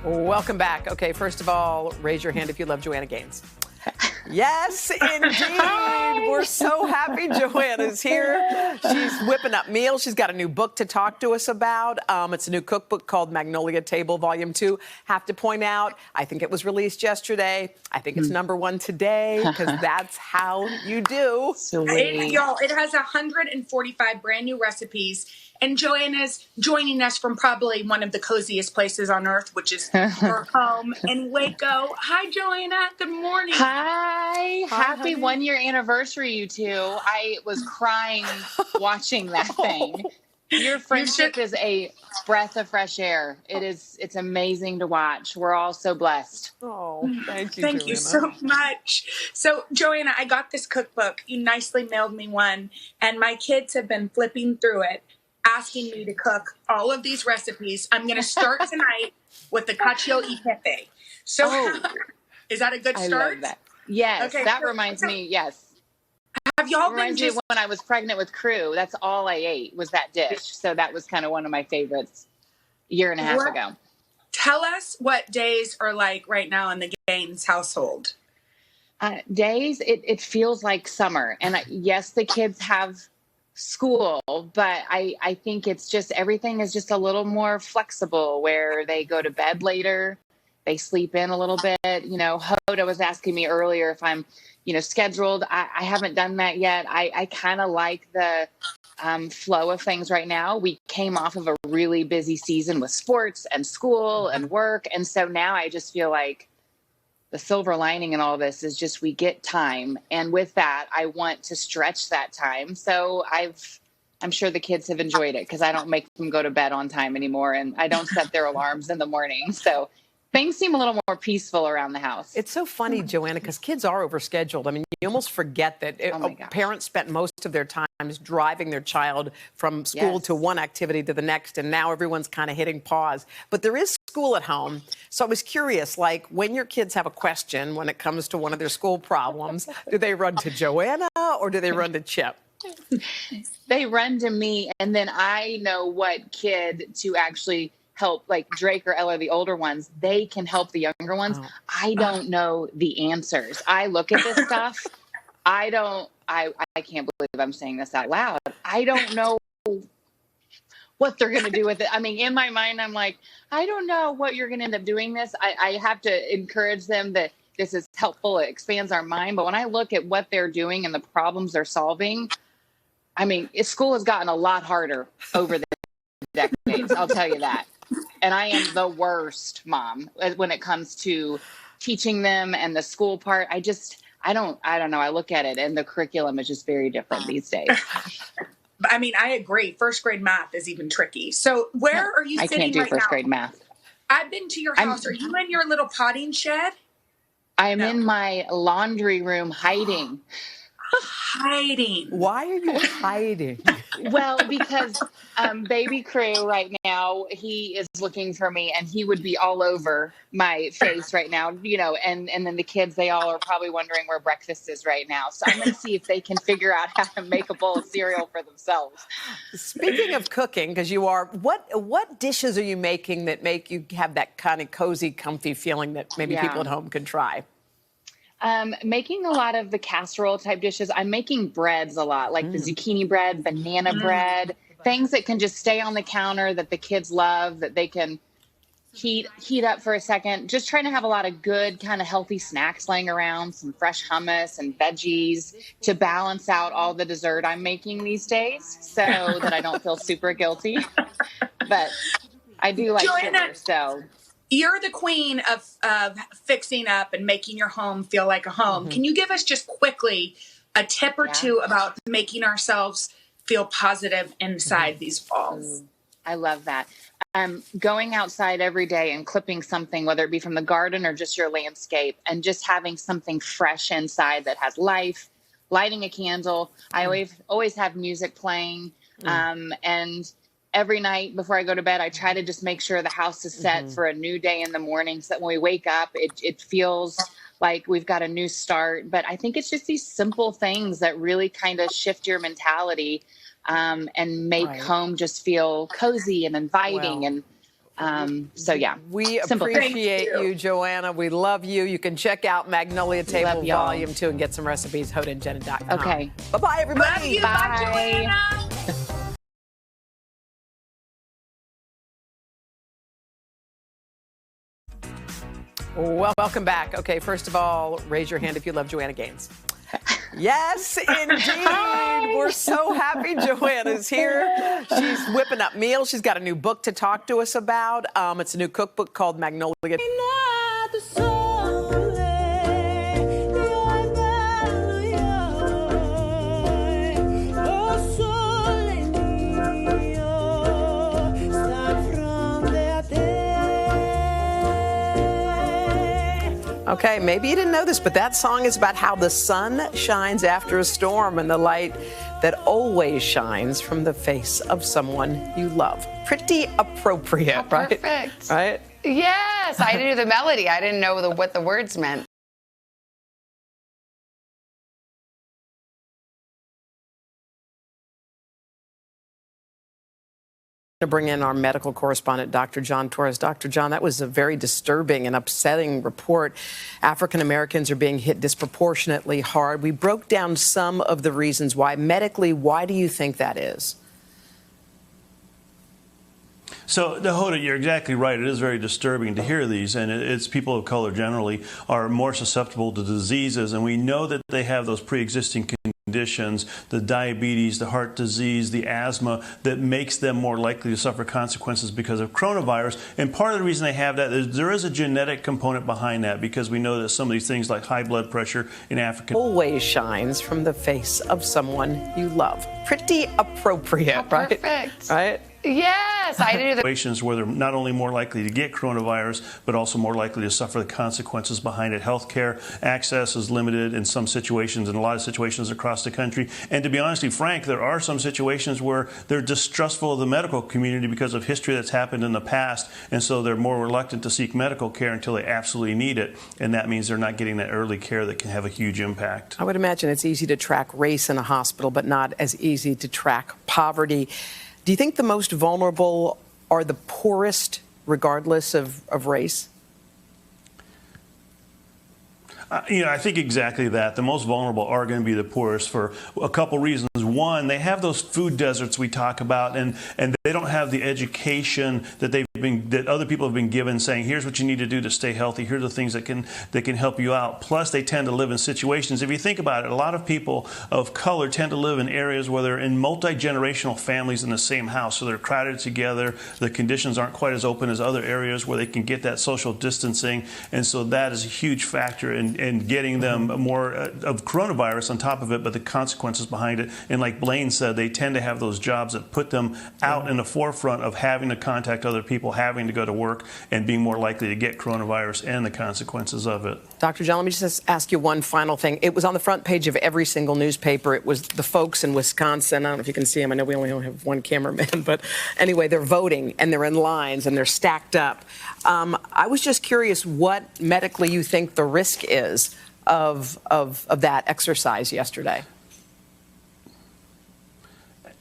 Welcome back. Okay, first of all, raise your hand if you love Joanna Gaines. Yes, indeed. We're so happy Joanna's here. She's whipping up meals. She's got a new book to talk to us about. It's a new cookbook called Magnolia Table Volume 2. Have to point out, I think it was released yesterday. I think it's #1 today because that's how you do. Y'all, it has 145 brand new recipes. And Joanna's joining us from probably one of the coziest places on earth, which is her home in Waco. Hi, Joanna. Good morning. Hi. Happy 1-year anniversary, you two. I was crying watching that thing. Your friendship is a breath of fresh air. It's amazing to watch. We're all so blessed. Oh, thank you, Thank Joanna. you so much. So, Joanna, I got this cookbook. You nicely mailed me one, and my kids have been flipping through it, asking me to cook all of these recipes. I'm going to start tonight with the cacio e pepe. So, is that a good start? I love that. Yes, okay, that reminds me, yes. Have y'all been just... when I was pregnant with Crew, that's all I ate was that dish. So that was kind of one of my favorites a year and a half ago. Tell us what days are like right now in the Gaines household. Days, it feels like summer. And yes, the kids have school, but I think it's just, everything is just a little more flexible where they go to bed later, they sleep in a little bit. You know, Hoda was asking me earlier if I'm, scheduled. I haven't done that yet. I kind of like the flow of things right now. We came off of a really busy season with sports and school and work. And so now I just feel like the silver lining in all this is just we get time. And with that, I want to stretch that time. So I'm sure the kids have enjoyed it because I don't make them go to bed on time anymore. And I don't set their alarms in the morning. So things seem a little more peaceful around the house. It's so funny, Joanna, because kids are overscheduled. I mean, you almost forget that parents spent most of their times driving their child from school to one activity to the next, and now everyone's kind of hitting pause. But there is school at home. So I was curious, like, when your kids have a question when it comes to one of their school problems, do they run to Joanna or do they run to Chip? They run to me, and then I know what kid to actually help, like Drake or Ella, the older ones, they can help the younger ones. I don't know the answers. I look at this stuff. I can't believe I'm saying this out loud. I don't know what they're going to do with it. I mean, in my mind, I'm like, I don't know what you're going to end up doing this. I have to encourage them that this is helpful. It expands our mind. But when I look at what they're doing and the problems they're solving, I mean, school has gotten a lot harder over the decades. I'll tell you that. And I am the worst mom when it comes to teaching them and the school part. I don't know. I look at it and the curriculum is just very different these days. I mean, I agree. First grade math is even tricky. So where are you sitting right now? I can't do first grade math. I've been to your house. Are you in your little potting shed? I'm in my laundry room hiding. Hiding. Why are you hiding? Well, because baby Crew right now, he is looking for me and he would be all over my face right now, and then the kids, they all are probably wondering where breakfast is right now. So I'm going to see if they can figure out how to make a bowl of cereal for themselves. Speaking of cooking, because you are, what dishes are you making that make you have that kind of cozy, comfy feeling that maybe people at home can try? Making a lot of the casserole type dishes. I'm making breads a lot, like the zucchini bread, banana bread, things that can just stay on the counter that the kids love, that they can heat up for a second. Just trying to have a lot of good kind of healthy snacks laying around, some fresh hummus and veggies to balance out all the dessert I'm making these days so that I don't feel super guilty. But I do like sugar, so... You're the queen of fixing up and making your home feel like a home. Can you give us just quickly a tip or two about making ourselves feel positive inside these walls? I love that. Going outside every day and clipping something, whether it be from the garden or just your landscape, and just having something fresh inside that has life, lighting a candle. I always have music playing, and every night before I go to bed, I try to just make sure the house is set for a new day in the morning so that when we wake up, it feels like we've got a new start. But I think it's just these simple things that really kind of shift your mentality and make home just feel cozy and inviting. And So yeah, we simple appreciate you, Joanna. We love you. You can check out Magnolia Table Volume 2 and get some recipes, hodaandjenna.com. Okay. Bye-bye, everybody. Love you. Bye. Bye, Joanna. Well, welcome back. Okay, first of all, raise your hand if you love Joanna Gaines. Yes, indeed. We're so happy Joanna's here. She's whipping up meals. She's got a new book to talk to us about. It's a new cookbook called Magnolia. Okay, maybe you didn't know this, but that song is about how the sun shines after a storm and the light that always shines from the face of someone you love. Pretty appropriate, right? Perfect. Right? Yes, I knew the melody. I didn't know what the words meant. To bring in our medical correspondent, Dr. John Torres. Dr. John, that was a very disturbing and upsetting report. African Americans are being hit disproportionately hard. We broke down some of the reasons why. Medically, why do you think that is? So, Hoda, you're exactly right. It is very disturbing to hear these, and it's people of color generally are more susceptible to diseases, and we know that they have those pre-existing conditions, the diabetes, the heart disease, the asthma, that makes them more likely to suffer consequences because of coronavirus. And part of the reason they have that is there is a genetic component behind that, because we know that some of these things like high blood pressure in African always shines from the face of someone you love. Pretty appropriate, right? Perfect. Right? Yes, I knew that. Situations where they're not only more likely to get coronavirus, but also more likely to suffer the consequences behind it. Healthcare access is limited in some situations, in a lot of situations across the country. And to be honestly frank, there are some situations where they're distrustful of the medical community because of history that's happened in the past, and so they're more reluctant to seek medical care until they absolutely need it, and that means they're not getting that early care that can have a huge impact. I would imagine it's easy to track race in a hospital, but not as easy to track poverty. Do you think the most vulnerable are the poorest, regardless of race? I think exactly that. The most vulnerable are going to be the poorest for a couple reasons. One, they have those food deserts we talk about, and they don't have the education that other people have been given, saying, here's what you need to do to stay healthy. Here are the things that can help you out. Plus, they tend to live in situations. If you think about it, a lot of people of color tend to live in areas where they're in multi-generational families in the same house, so they're crowded together. The conditions aren't quite as open as other areas where they can get that social distancing, and so that is a huge factor in getting them more of coronavirus on top of it, but the consequences behind it. And like Blaine said, they tend to have those jobs that put them out in the forefront of having to contact other people, having to go to work, and being more likely to get coronavirus and the consequences of it. Dr. John, let me just ask you one final thing. It was on the front page of every single newspaper. It was the folks in Wisconsin. I don't know if you can see them. I know we only have one cameraman, but anyway, they're voting, and they're in lines, and they're stacked up. I was just curious what medically you think the risk is of that exercise yesterday.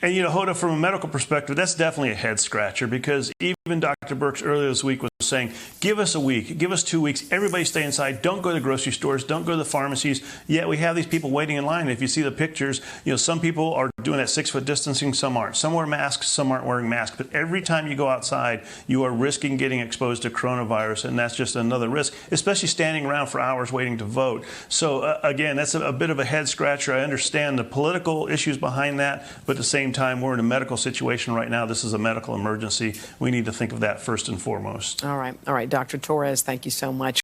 And, Hoda, from a medical perspective, that's definitely a head scratcher, because even Dr. Birx earlier this week was saying, give us a week, give us 2 weeks, everybody stay inside, don't go to the grocery stores, don't go to the pharmacies. Yet we have these people waiting in line. If you see the pictures, some people are doing that 6-foot distancing, some aren't. Some wear masks, some aren't wearing masks. But every time you go outside, you are risking getting exposed to coronavirus, and that's just another risk, especially standing around for hours waiting to vote. So, again, that's a bit of a head scratcher. I understand the political issues behind that, but at the same time, we're in a medical situation right now. This is a medical emergency. We need to think of that first and foremost. All right, Dr. Torres, thank you so much.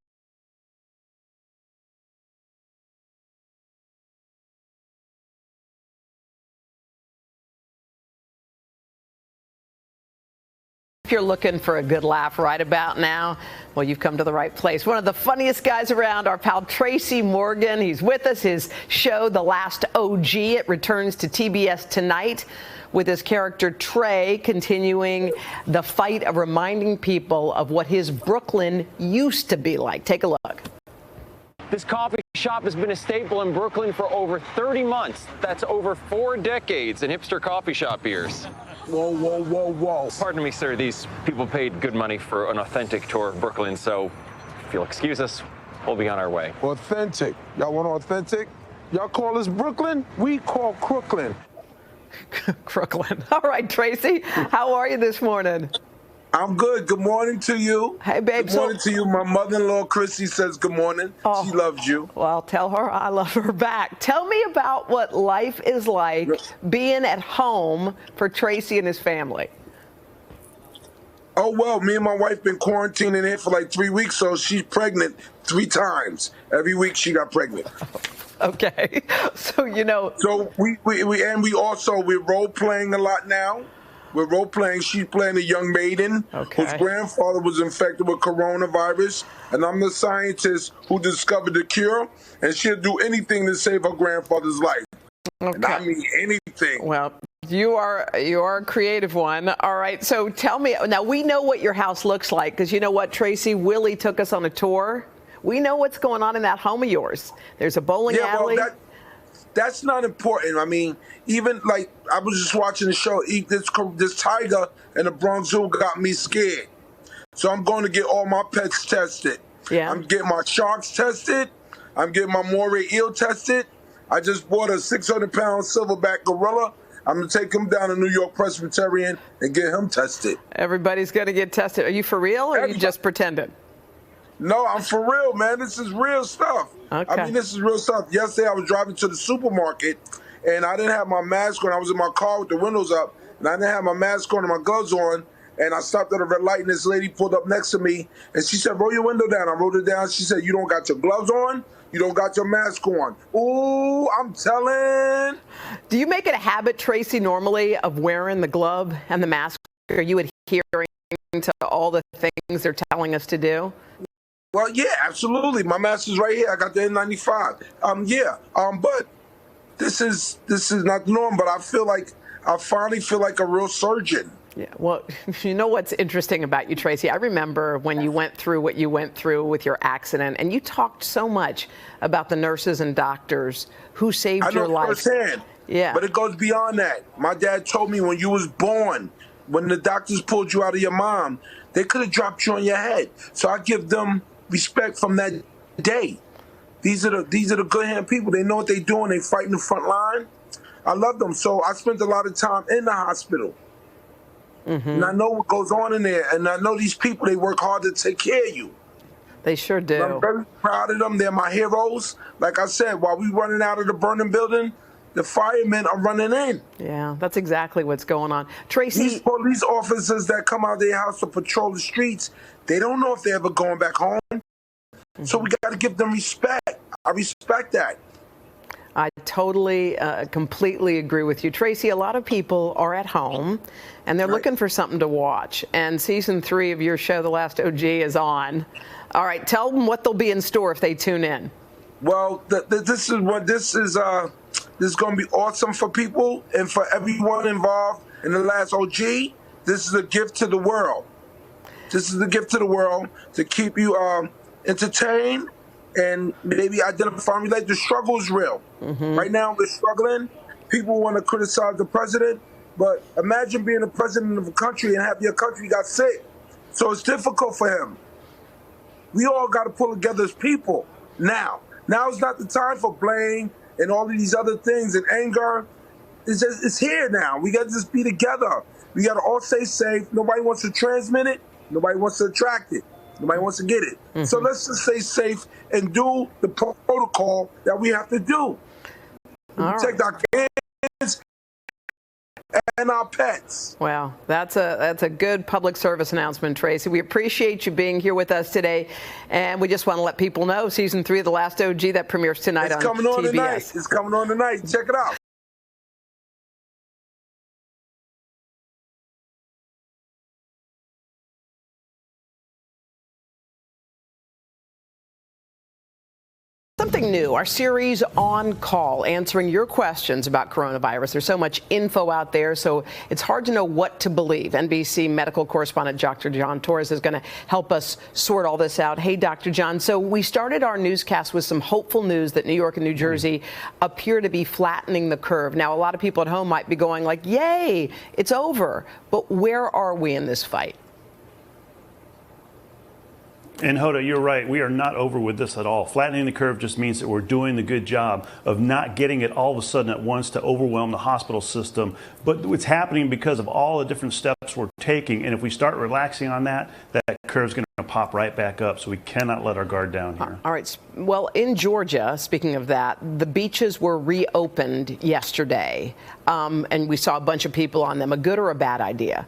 If you're looking for a good laugh right about now, well, you've come to the right place. One of the funniest guys around, our pal Tracy Morgan. He's with us. His show, The Last OG, it returns to TBS tonight with his character Trey continuing the fight of reminding people of what his Brooklyn used to be like. Take a look. This coffee shop has been a staple in Brooklyn for over 30 months. That's over 4 decades in hipster coffee shop years. Whoa, whoa, whoa, whoa. Pardon me, sir. These people paid good money for an authentic tour of Brooklyn, so if you'll excuse us, we'll be on our way. Authentic. Y'all want authentic? Y'all call this Brooklyn? We call Crooklyn. Crooklyn. All right, Tracy, how are you this morning? I'm good. Good morning to you. Hey, babe. Good morning to you. My mother-in-law, Chrissy, says good morning. Oh, she loves you. Well, tell her I love her back. Tell me about what life is like being at home for Tracy and his family. Oh, well, me and my wife been quarantining here for like 3 weeks, so she's pregnant 3 times. Every week she got pregnant. Okay. So, So we're role-playing a lot now. We're role-playing. She's playing a young maiden whose grandfather was infected with coronavirus, and I'm the scientist who discovered the cure, and she'll do anything to save her grandfather's life. Okay. And I mean anything. Well, you are a creative one. All right. So tell me, now we know what your house looks like because you know what, Tracy? Willie took us on a tour. We know what's going on in that home of yours. There's a bowling alley. Well, that's not important. I mean, even like I was just watching the show. This tiger in the Bronx Zoo got me scared. So I'm going to get all my pets tested. Yeah. I'm getting my sharks tested. I'm getting my moray eel tested. I just bought a 600-pound silverback gorilla. I'm going to take him down to New York Presbyterian and get him tested. Everybody's going to get tested. Are you for real or are you just pretending? No, I'm for real, man. This is real stuff. Okay. I mean, this is real stuff. Yesterday, I was driving to the supermarket, and I didn't have my mask on. I was in my car with the windows up, and I didn't have my mask on and my gloves on. And I stopped at a red light, and this lady pulled up next to me, and she said, roll your window down. I rolled it down. She said, you don't got your gloves on? You don't got your mask on. Ooh, I'm telling. Do you make it a habit, Tracy, normally of wearing the glove and the mask? Are you adhering to all the things they're telling us to do? Well, yeah, absolutely. My mask is right here. I got the N95. But this is not the norm. But I finally feel like a real surgeon. Yeah. Well, you know what's interesting about you, Tracy? I remember when you went through what you went through with your accident, and you talked so much about the nurses and doctors who saved your life. Firsthand. Yeah. But it goes beyond that. My dad told me when you was born, when the doctors pulled you out of your mom, they could have dropped you on your head. So I give them respect from that day. These are the good hand people. They know what they're doing. They fight in the front line. I love them. So I spent a lot of time in the hospital. Mm-hmm. And I know what goes on in there. And I know these people, they work hard to take care of you. They sure do. And I'm very proud of them. They're my heroes. Like I said, while we running out of the burning building, the firemen are running in. Yeah, that's exactly what's going on. Tracy. These police officers that come out of their house to patrol the streets, they don't know if they're ever going back home. Mm-hmm. So we got to give them respect. I respect that. I totally, completely agree with you. Tracy, a lot of people are at home and they're looking for something to watch. And season 3 of your show, The Last OG, is on. All right, tell them what they'll be in store if they tune in. Well, this is going to be awesome for people and for everyone involved in The Last OG. This is a gift to the world. This is a gift to the world to keep you entertained and maybe identify and relate. The struggle is real. Mm-hmm. Right now, we're struggling. People want to criticize the president, but imagine being the president of a country and have your country got sick. So it's difficult for him. We all got to pull together as people now. Now is not the time for blame and all of these other things and anger. It's here now. We got to just be together. We got to all stay safe. Nobody wants to transmit it. Nobody wants to attract it. Nobody wants to get it. Mm-hmm. So let's just stay safe and do the protocol that we have to do. Protect our kids and our pets. Well, that's a good public service announcement, Tracy. We appreciate you being here with us today, and we just want to let people know season 3 of The Last OG that premieres tonight on TBS. It's coming on tonight. Check it out. Something new, our series On Call, answering your questions about coronavirus. There's so much info out there, so it's hard to know what to believe. NBC medical correspondent Dr. John Torres is going to help us sort all this out. Hey, Dr. John, so we started our newscast with some hopeful news that New York and New Jersey appear to be flattening the curve. Now, a lot of people at home might be going like, yay, it's over. But where are we in this fight? And Hoda, you're right. We are not over with this at all. Flattening the curve just means that we're doing the good job of not getting it all of a sudden at once to overwhelm the hospital system. But it's happening because of all the different steps we're taking. And if we start relaxing on that, that curve's going to pop right back up. So we cannot let our guard down here. All right. Well, in Georgia, speaking of that, the beaches were reopened yesterday. And we saw a bunch of people on them. A good or a bad idea?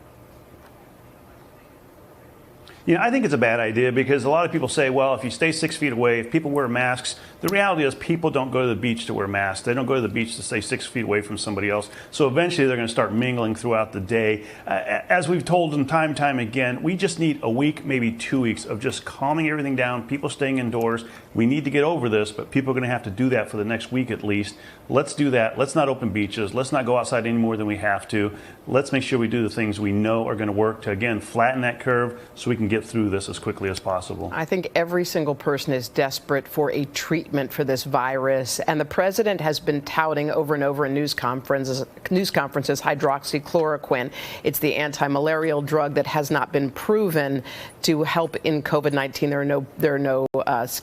You know, I think it's a bad idea because a lot of people say, well, if you stay 6 feet away, if people wear masks, the reality is people don't go to the beach to wear masks. They don't go to the beach to stay 6 feet away from somebody else. So eventually they're going to start mingling throughout the day. As we've told them time and time again, we just need a week, maybe 2 weeks of just calming everything down, people staying indoors. We need to get over this, but people are going to have to do that for the next week at least. Let's do that. Let's not open beaches. Let's not go outside any more than we have to. Let's make sure we do the things we know are going to work to, again, flatten that curve so we can get through this as quickly as possible. I think every single person is desperate for a treatment for this virus, and the president has been touting over and over in news conferences hydroxychloroquine. It's the anti-malarial drug that has not been proven to help in COVID-19. There are no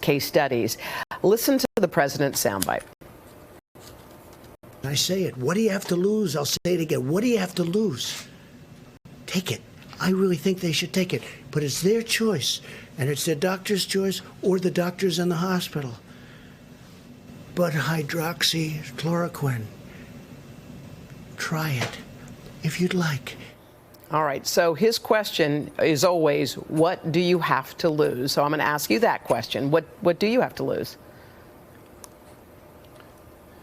case studies. Listen to the president's soundbite. I say it. What do you have to lose? I'll say it again. What do you have to lose? Take it. I really think they should take it. But it's their choice. And it's their doctor's choice or the doctors in the hospital. But hydroxychloroquine, try it if you'd like. All right. So his question is always, what do you have to lose? So I'm going to ask you that question. What do you have to lose?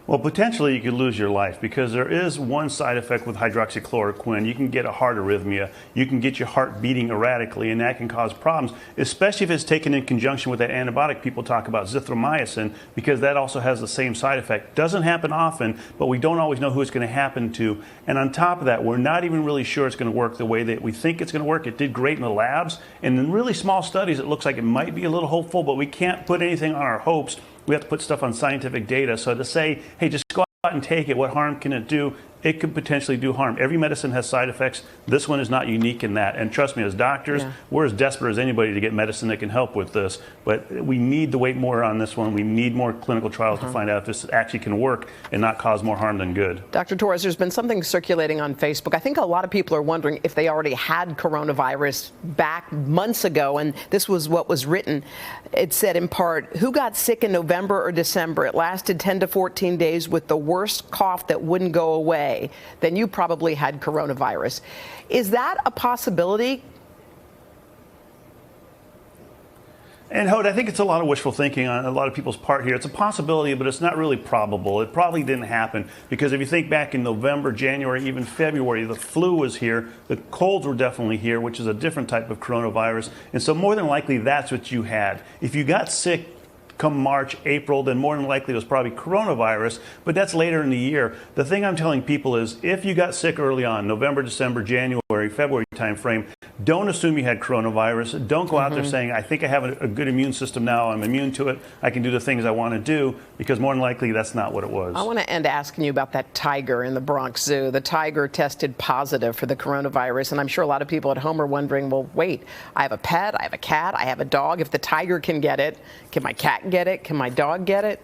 Well, potentially you could lose your life because there is one side effect with hydroxychloroquine. You can get a heart arrhythmia. You can get your heart beating erratically, and that can cause problems, especially if it's taken in conjunction with that antibiotic people talk about, zithromycin, because that also has the same side effect. Doesn't happen often, but we don't always know who it's going to happen to. And on top of that, we're not even really sure it's going to work the way that we think it's going to work. It did great in the labs, and in really small studies, it looks like it might be a little hopeful, but we can't put anything on our hopes. We have to put stuff on scientific data. So to say, hey, just go out and take it, what harm can it do? It could potentially do harm. Every medicine has side effects. This one is not unique in that. And trust me, as doctors, we're as desperate as anybody to get medicine that can help with this. But we need to wait more on this one. We need more clinical trials to find out if this actually can work and not cause more harm than good. Dr. Torres, there's been something circulating on Facebook. I think a lot of people are wondering if they already had coronavirus back months ago, and this was what was written. It said in part, who got sick in November or December? It lasted 10 to 14 days with the worst cough that wouldn't go away. Then you probably had coronavirus. Is that a possibility? And Hoda, I think it's a lot of wishful thinking on a lot of people's part here. It's a possibility, but it's not really probable. It probably didn't happen because if you think back in November, January, even February, the flu was here. The colds were definitely here, which is a different type of coronavirus. And so more than likely, that's what you had. If you got sick come March, April, then more than likely it was probably coronavirus, but that's later in the year. The thing I'm telling people is if you got sick early on, November, December, January, February timeframe, don't assume you had coronavirus. Don't go out there saying, I think I have a good immune system now. I'm immune to it. I can do the things I want to do, because more than likely that's not what it was. I want to end asking you about that tiger in the Bronx Zoo. The tiger tested positive for the coronavirus, and I'm sure a lot of people at home are wondering, well, wait, I have a pet, I have a cat, I have a dog. If the tiger can get it, can my cat get it? Can my dog get it?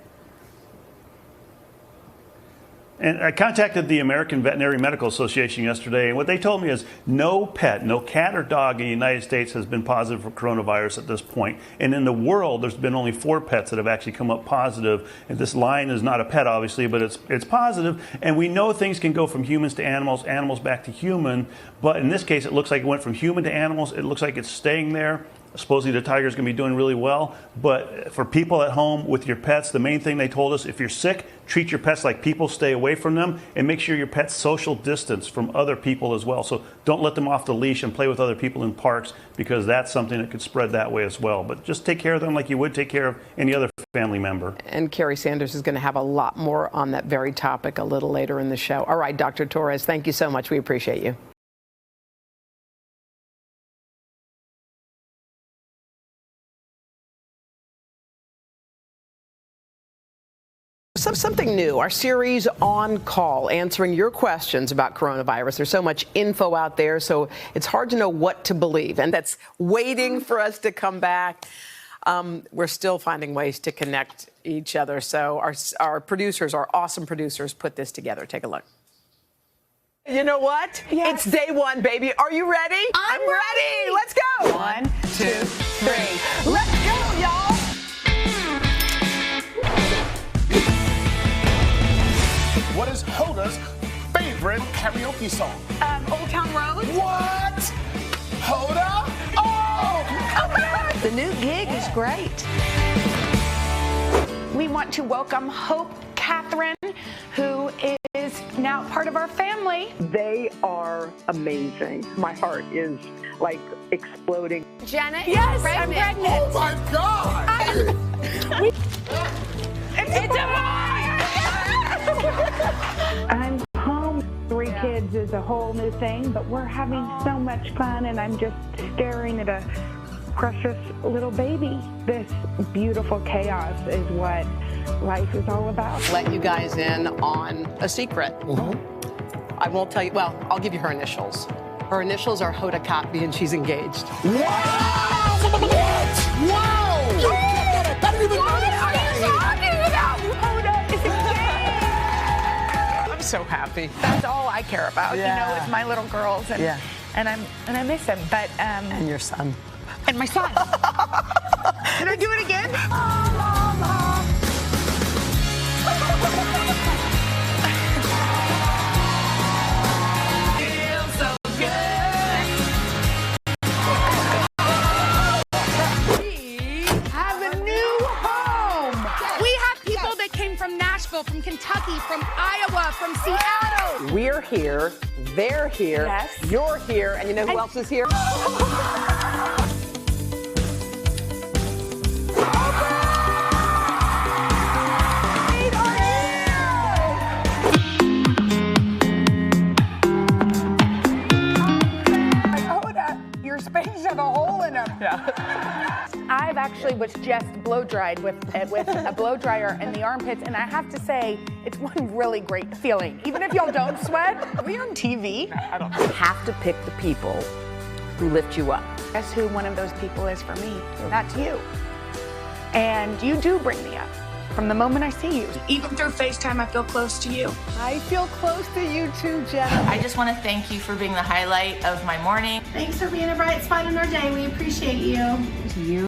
And I contacted the American Veterinary Medical Association yesterday, and what they told me is no pet, no cat or dog in the United States has been positive for coronavirus at this point. And in the world, there's been only 4 pets that have actually come up positive. And this lion is not a pet, obviously, but it's positive. And we know things can go from humans to animals, animals back to human. But in this case, it looks like it went from human to animals. It looks like it's staying there. Supposedly the tiger is going to be doing really well. But for people at home with your pets, the main thing they told us, if you're sick, treat your pets like people, stay away from them, and make sure your pets social distance from other people as well. So don't let them off the leash and play with other people in parks, because that's something that could spread that way as well. But just take care of them like you would take care of any other family member. And Carrie Sanders is going to have a lot more on that very topic a little later in the show. All right, Dr. Torres, thank you so much. We appreciate you. Something new, our series On Call, answering your questions about coronavirus. There's so much info out there, so it's hard to know what to believe. And that's waiting for us to come back. We're still finding ways to connect each other. So our producers, our awesome producers, put this together. Take a look. You know what? Yes. It's day one, baby. Are you ready? I'm ready. Let's go. 1, 2, 3. Let's go, y'all. What is Hoda's favorite karaoke song? Old Town Road. What? Hoda? Oh my God! The new gig is great. We want to welcome Hope Catherine, who is now part of our family. They are amazing. My heart is like exploding. Janet, Yes, pregnant. I'm pregnant. Oh my God! It's a boy! I'm home. 3 kids is a whole new thing, but we're having so much fun, and I'm just staring at a precious little baby. This beautiful chaos is what life is all about. Let you guys in on a secret. I won't tell you. Well, I'll give you her initials. Her initials are Hoda Kotb, and she's engaged. Wow! What? Wow! I didn't even know that. Hoda is engaged. I'm so happy. That's all I care about. Yeah. You know, it's my little girls, and Yeah. and I miss them. But And your son. and my son. Did I do it again? From Kentucky, from Iowa, from Seattle. We're here. They're here. Yes. You're here. And you know who else is here? Hoda, your space has a hole in them. Yeah. I've actually was just blow dried with a blow dryer in the armpits, and I have to say, it's one really great feeling. Even if y'all don't sweat, are we on TV? I don't know. You have to pick the people who lift you up. Guess who one of those people is for me? That's you. And you do bring me up from the moment I see you. Even through FaceTime, I feel close to you. I feel close to you too, Jenna. I just want to thank you for being the highlight of my morning. Thanks for being a bright spot in our day. We appreciate you. To you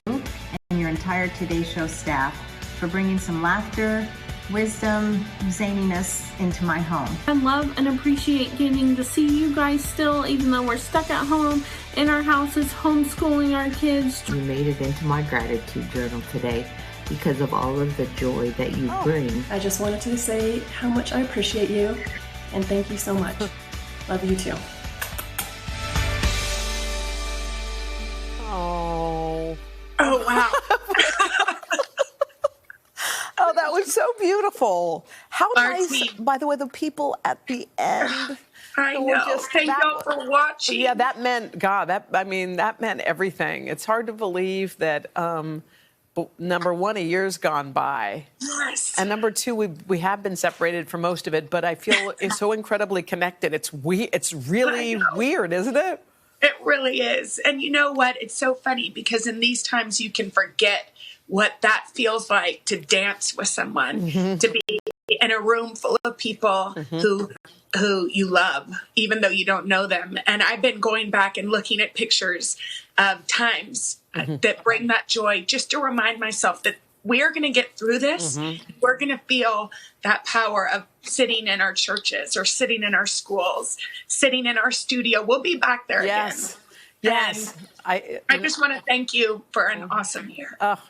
and your entire Today Show staff for bringing some laughter, wisdom, zaniness into my home. I love and appreciate getting to see you guys still, even though we're stuck at home in our houses, homeschooling our kids. You made it into my gratitude journal today because of all of the joy that you bring. I just wanted to say how much I appreciate you and thank you so much. Love you too. Oh. Oh, wow. Oh, that was so beautiful. How Our nice, team. by the way, the people at the end. I who were know. Thank y'all for watching. Yeah, that meant, God, that meant everything. It's hard to believe that, number one, a year's gone by. Yes. And number two, we have been separated for most of it, but I feel it's so incredibly connected. It's really weird, isn't it? It really is. And you know what? It's so funny because in these times you can forget what that feels like to dance with someone, to be in a room full of people who you love, even though you don't know them. And I've been going back and looking at pictures of times that bring that joy, just to remind myself that we are going to get through this. We're going to feel that power of sitting in our churches or sitting in our schools, sitting in our studio. We'll be back there again. Yes. I just want to thank you for an awesome year. Oh,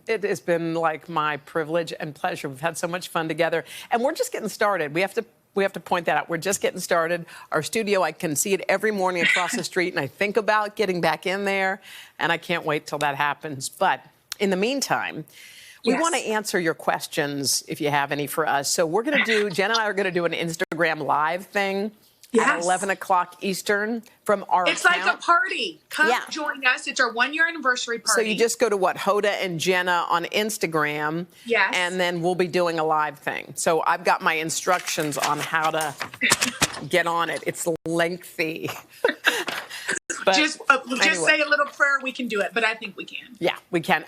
it has been like my privilege and pleasure. We've had so much fun together, and we're just getting started. We have to point that out. We're just getting started. Our studio, I can see it every morning across the street, and I think about getting back in there, and I can't wait till that happens. But in the meantime, We want to answer your questions if you have any for us. So we're going to do, Jen and I are going to do an Instagram live thing at 11 o'clock Eastern from our It's account. like a party. Come join us. It's our 1-year anniversary party. So you just go to Hoda and Jenna on Instagram. Yes. And then we'll be doing a live thing. So I've got my instructions on how to get on it. It's lengthy. But just say a little prayer. We can do it, but I think we can. Yeah, we can.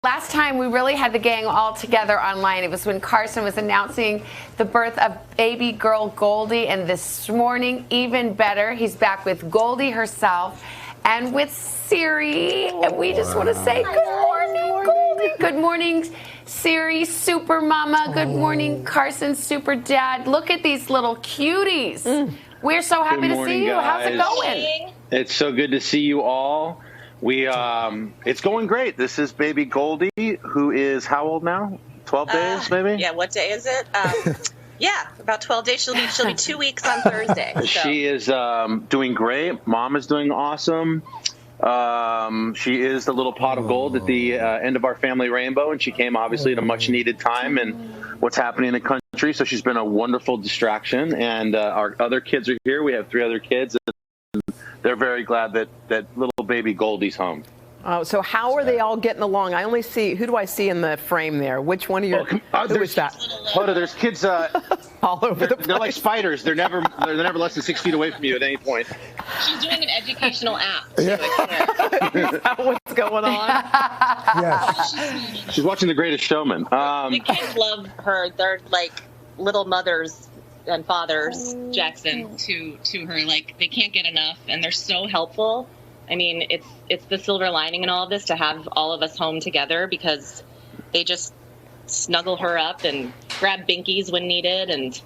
Last time we really had the gang all together online. It was when Carson was announcing the birth of baby girl Goldie, and this morning, even better, he's back with Goldie herself and with Siri. And we just want to say good morning, Goldie. Good morning, Siri, super mama. Good morning, Carson, super dad. Look at these little cuties. We're so happy to see you. How's it going? It's so good to see you all. It's going great. This is baby Goldie, who is how old now? 12 days, maybe? Yeah, what day is it? Yeah, about 12 days. She'll be 2 weeks on Thursday. So. She is doing great. Mom is doing awesome. She is the little pot of gold at the end of our family rainbow, and she came obviously at a much needed time and what's happening in the country. So she's been a wonderful distraction. And our other kids are here. We have 3 other kids. They're very glad that little baby Goldie's home. Oh, so how are they all getting along? I only see, who do I see in the frame there? Which one of your, who is that? Hoda, there's kids all over the place. They're like spiders. They're never less than 6 feet away from you at any point. She's doing an educational app. Is that what's going on? Yes. She's watching The Greatest Showman. The kids love her. They're like little mothers and fathers, Jackson, to her. Like, they can't get enough, and they're so helpful. I mean, it's the silver lining in all of this to have all of us home together, because they just snuggle her up and grab binkies when needed and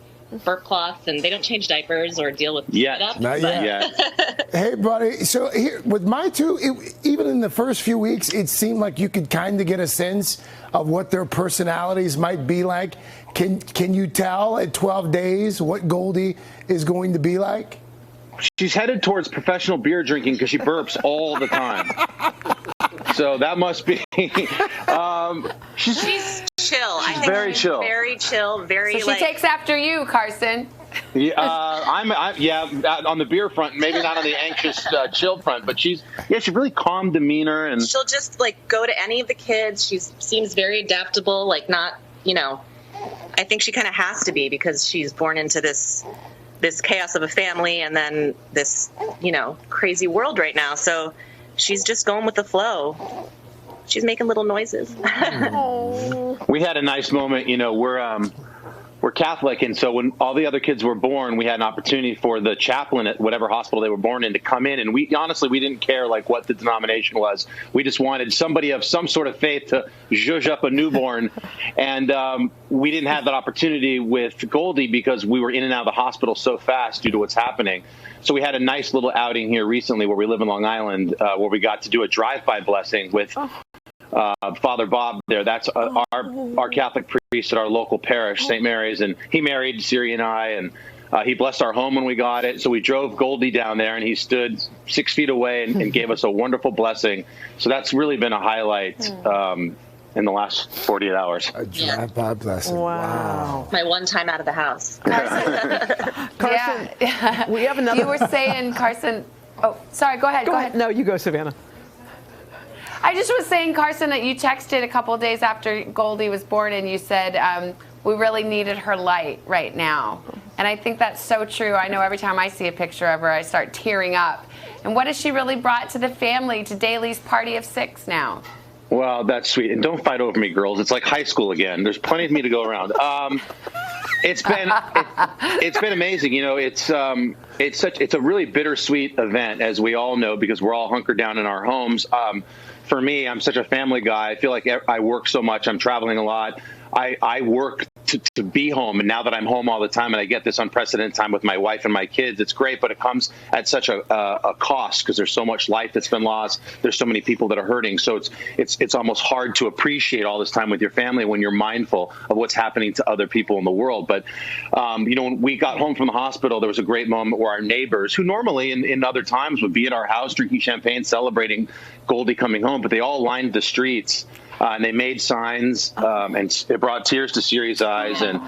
burp cloths, and they don't change diapers or deal with spit up. Not yet. Hey, buddy. So here with my 2, even in the first few weeks, it seemed like you could kind of get a sense of what their personalities might be like. Can you tell at 12 days what Goldie is going to be like? She's headed towards professional beer drinking because she burps all the time. So that must be. She's chill. I think very she's chill. Very chill. Very. So she takes after you, Carson. Yeah, on the beer front, maybe not on the anxious, chill front, but she's really calm demeanor, and she'll just like go to any of the kids. She seems very adaptable. Like, not, I think she kind of has to be, because she's born into this chaos of a family and then this, crazy world right now. So she's just going with the flow. She's making little noises. We had a nice moment. We're Catholic, and so when all the other kids were born, we had an opportunity for the chaplain at whatever hospital they were born in to come in, and we didn't care like what the denomination was. We just wanted somebody of some sort of faith to zhuzh up a newborn, and we didn't have that opportunity with Goldie because we were in and out of the hospital so fast due to what's happening. So we had a nice little outing here recently where we live in Long Island, where we got to do a drive-by blessing with Father Bob there. That's our Catholic priest at our local parish, St. Mary's, and he married Siri and I, and he blessed our home when we got it. So we drove Goldie down there, and he stood 6 feet away and gave us a wonderful blessing. So that's really been a highlight in the last 48 hours. A drive-by blessing. Wow. My one time out of the house. Carson, we have another. You were saying, Carson. Oh, sorry. Go ahead. Go ahead. No, you go, Savannah. I just was saying, Carson, that you texted a couple of days after Goldie was born, and you said we really needed her light right now. And I think that's so true. I know every time I see a picture of her, I start tearing up. And what has she really brought to the family, to Daly's party of 6 now? Well, that's sweet. And don't fight over me, girls. It's like high school again. There's plenty of me to go around. It's been amazing. It's a really bittersweet event, as we all know, because we're all hunkered down in our homes. For me, I'm such a family guy. I feel like I work so much. I'm traveling a lot. I work to be home. And now that I'm home all the time and I get this unprecedented time with my wife and my kids, it's great, but it comes at such a cost because there's so much life that's been lost. There's so many people that are hurting. So it's almost hard to appreciate all this time with your family when you're mindful of what's happening to other people in the world. But, when we got home from the hospital, there was a great moment where our neighbors, who normally in other times would be at our house drinking champagne, celebrating Goldie coming home, but they all lined the streets. And they made signs, and it brought tears to Siri's eyes, and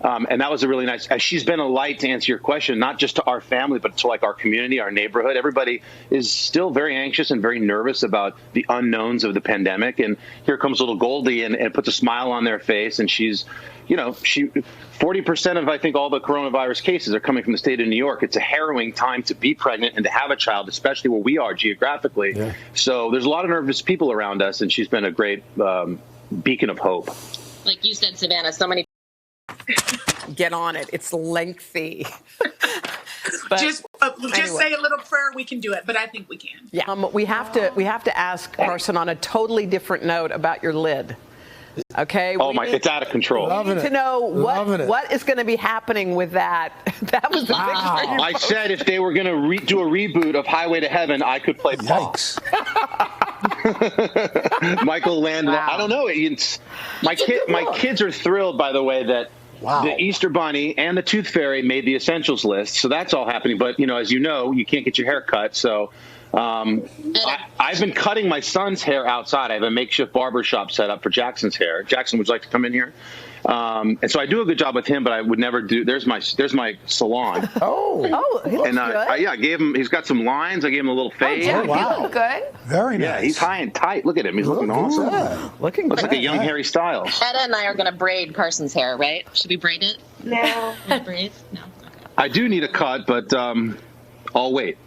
that was a really nice. She's been a light, to answer your question, not just to our family, but to like our community, our neighborhood. Everybody is still very anxious and very nervous about the unknowns of the pandemic. And here comes little Goldie, and it puts a smile on their face. And she's, 40% of I think all the coronavirus cases are coming from the state of New York. It's a harrowing time to be pregnant and to have a child, especially where we are geographically. Yeah. So there's a lot of nervous people around us, and she's been a great beacon of hope. Like you said, Savannah, so many. Get on it. It's lengthy. Just say a little prayer. We can do it, but I think we can. Yeah. We have to ask Carson on a totally different note about your lid. Okay. Oh my! It's out of control. We need to know what is going to be happening with that. That was the big thing. I said if they were going to do a reboot of Highway to Heaven, I could play Paul. Michael Landon. Wow. I don't know. My kids are thrilled, by the way, that the Easter Bunny and the Tooth Fairy made the essentials list. So that's all happening. But as you know, you can't get your hair cut. So I've been cutting my son's hair outside. I have a makeshift barber shop set up for Jackson's hair. Jackson, would you like to come in here? And so I do a good job with him, but I would never do. There's my salon. He looks good. I gave him. He's got some lines. I gave him a little fade. You look good. Very nice. Yeah, he's high and tight. Look at him. He's looking awesome. Looks like a young Harry Styles. Etta and I are going to braid Carson's hair, right? Should we braid it? No. Braid? No. Okay. I do need a cut, but I'll wait.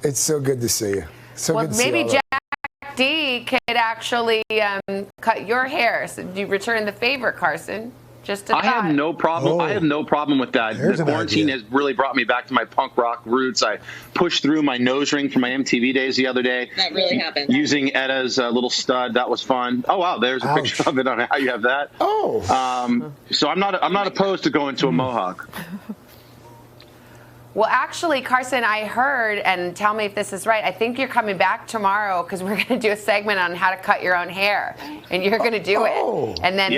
It's so good to see you. Well, maybe Jack D could actually cut your hair. So do you return the favor, Carson? I have no problem. I have no problem with that. The quarantine has really brought me back to my punk rock roots. I pushed through my nose ring from my MTV days the other day. That really happened. Using Etta's little stud. That was fun. Oh wow, there's a picture of it on how you have that. So I'm not opposed to going to a mohawk. Well, actually, Carson, I heard, and tell me if this is right, I think you're coming back tomorrow because we're going to do a segment on how to cut your own hair, and you're going to do it. And then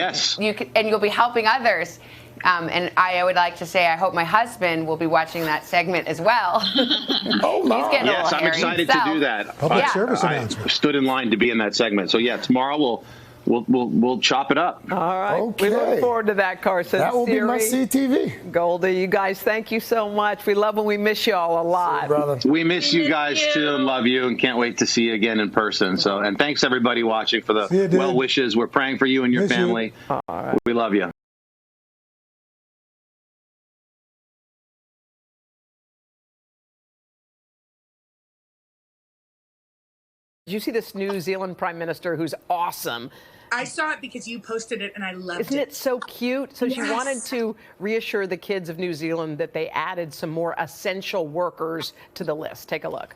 you'll be helping others. And I would like to say I hope my husband will be watching that segment as well. Yes, I'm excited to do that. Public service announcement. I stood in line to be in that segment. So, tomorrow we'll chop it up. All right. Okay. We look forward to that, Carson. That will be my CTV. Goldie, you guys, thank you so much. We love when we miss you all a lot. Brother. We miss you guys too and love you and can't wait to see you again in person. So, and thanks everybody watching for the well wishes. We're praying for you and your family. All right. We love you. Did you see this New Zealand Prime Minister who's awesome? I saw it because you posted it and I loved it. Isn't it so cute? So she wanted to reassure the kids of New Zealand that they added some more essential workers to the list. Take a look.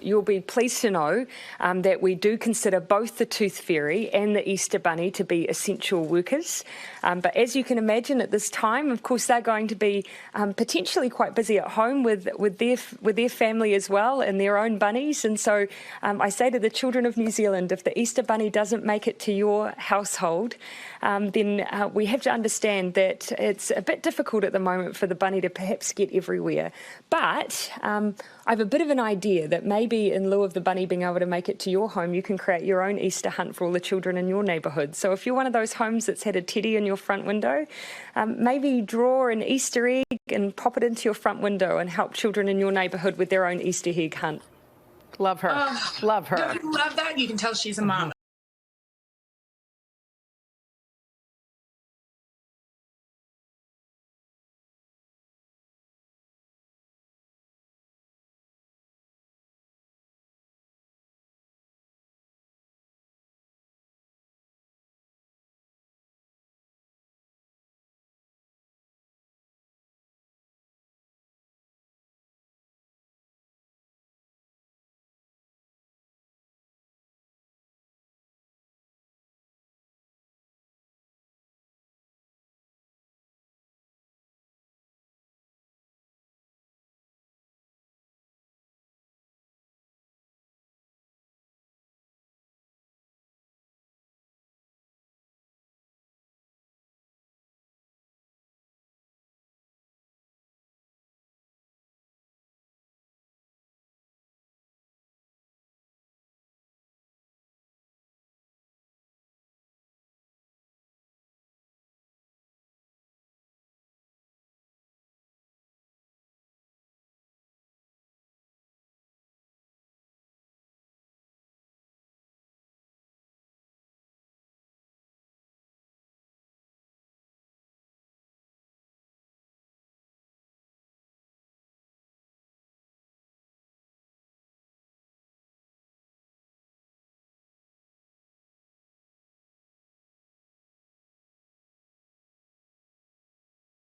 You'll be pleased to know that we do consider both the Tooth Fairy and the Easter Bunny to be essential workers. But as you can imagine at this time, of course, they're going to be potentially quite busy at home with their family as well and their own bunnies. And so I say to the children of New Zealand, if the Easter Bunny doesn't make it to your household, then we have to understand that it's a bit difficult at the moment for the bunny to perhaps get everywhere. But I have a bit of an idea that maybe in lieu of the bunny being able to make it to your home, you can create your own Easter hunt for all the children in your neighbourhood. So if you're one of those homes that's had a teddy in your front window, maybe draw an Easter egg and pop it into your front window and help children in your neighbourhood with their own Easter egg hunt. Love her. Love her. Don't you love that? You can tell she's a mom.